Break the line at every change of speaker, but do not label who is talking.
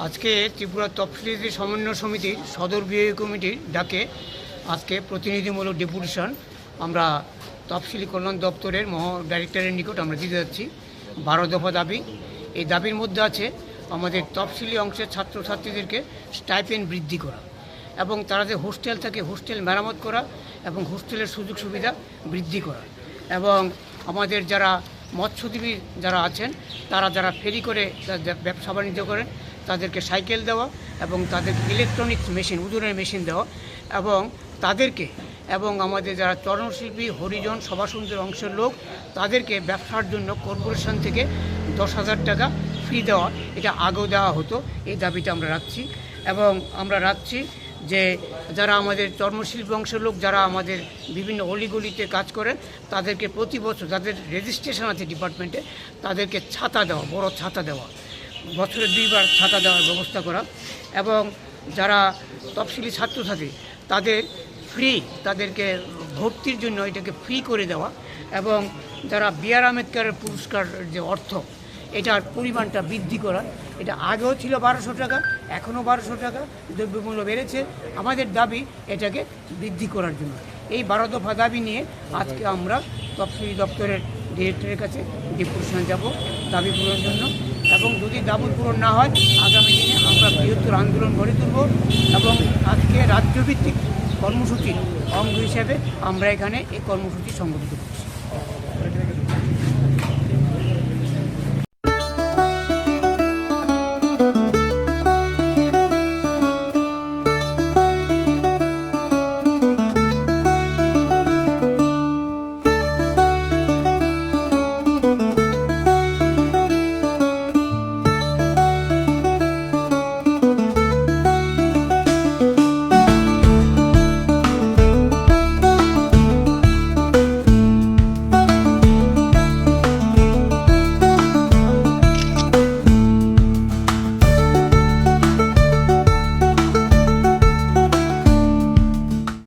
আজকে ত্রিপুরা তফসিলি সমন্বয় সমিতির সদর বিভাগীয় কমিটির ডাকে আজকে প্রতিনিধিমূলক ডেপুটেশন আমরা তফসিলি কল্যাণ দপ্তরের ডাইরেক্টরের নিকট আমরা দিতে যাচ্ছি। 12 দফা দাবি। এই দাবির মধ্যে আছে আমাদের তফসিলি অংশের ছাত্রছাত্রীদেরকে স্টাইপেন্ড বৃদ্ধি করা এবং তারা যে হোস্টেল থাকে হোস্টেল মেরামত করা এবং হোস্টেলের সুযোগ সুবিধা বৃদ্ধি করা এবং আমাদের যারা মৎস্যজীবী যারা আছেন তারা যারা ফেরি করে ব্যবসা বাণিজ্য করেন তাদেরকে সাইকেল দেওয়া এবং তাদেরকে ইলেকট্রনিক্স মেশিন ওজনের মেশিন দেওয়া এবং তাদেরকে এবং আমাদের যারা চরণশিল্পী হরিজন সভাসুন্দর অংশের লোক তাদেরকে ব্যবসার জন্য কর্পোরেশন থেকে 10,000 টাকা ফি দেওয়া, এটা আগেও দেওয়া হতো। এই দাবিটা আমরা রাখছি এবং আমরা রাখছি যে যারা আমাদের চর্মশিল্পী অংশের লোক যারা আমাদের বিভিন্ন অলিগলিতে কাজ করেন তাদেরকে প্রতি বছর যাদের রেজিস্ট্রেশন আছে ডিপার্টমেন্টে তাদেরকে ছাতা দেওয়া, বড় ছাতা দেওয়া, বছরে 2 বার ছাতা দেওয়ার ব্যবস্থা করা এবং যারা তফসিলি ছাত্রছাত্রী তাদের ফ্রি, তাদেরকে ভর্তির জন্য এটাকে ফ্রি করে দেওয়া এবং যারা বি.আর. আম্বেদকরের পুরস্কার যে অর্থ এটার পরিমাণটা বৃদ্ধি করা। এটা আগেও ছিল 1200 টাকা, এখনও 1200 টাকা, দ্রব্যমূল্য বেড়েছে। আমাদের দাবি এটাকে বৃদ্ধি করার জন্য। এই 12 দফা দাবি নিয়ে আজকে আমরা তফসিলি দপ্তরের ডিরেক্টরের কাছে ডেপুটেশন যাব দাবি পূরণের জন্য এবং যদি দাবি পূরণ না হয় আগামী দিনে আমরা বৃহত্তর আন্দোলন গড়ে তুলব এবং আজকে রাজ্যভিত্তিক কর্মসূচির অঙ্গ হিসেবে আমরা এখানে এই কর্মসূচি সংগঠিত করছি।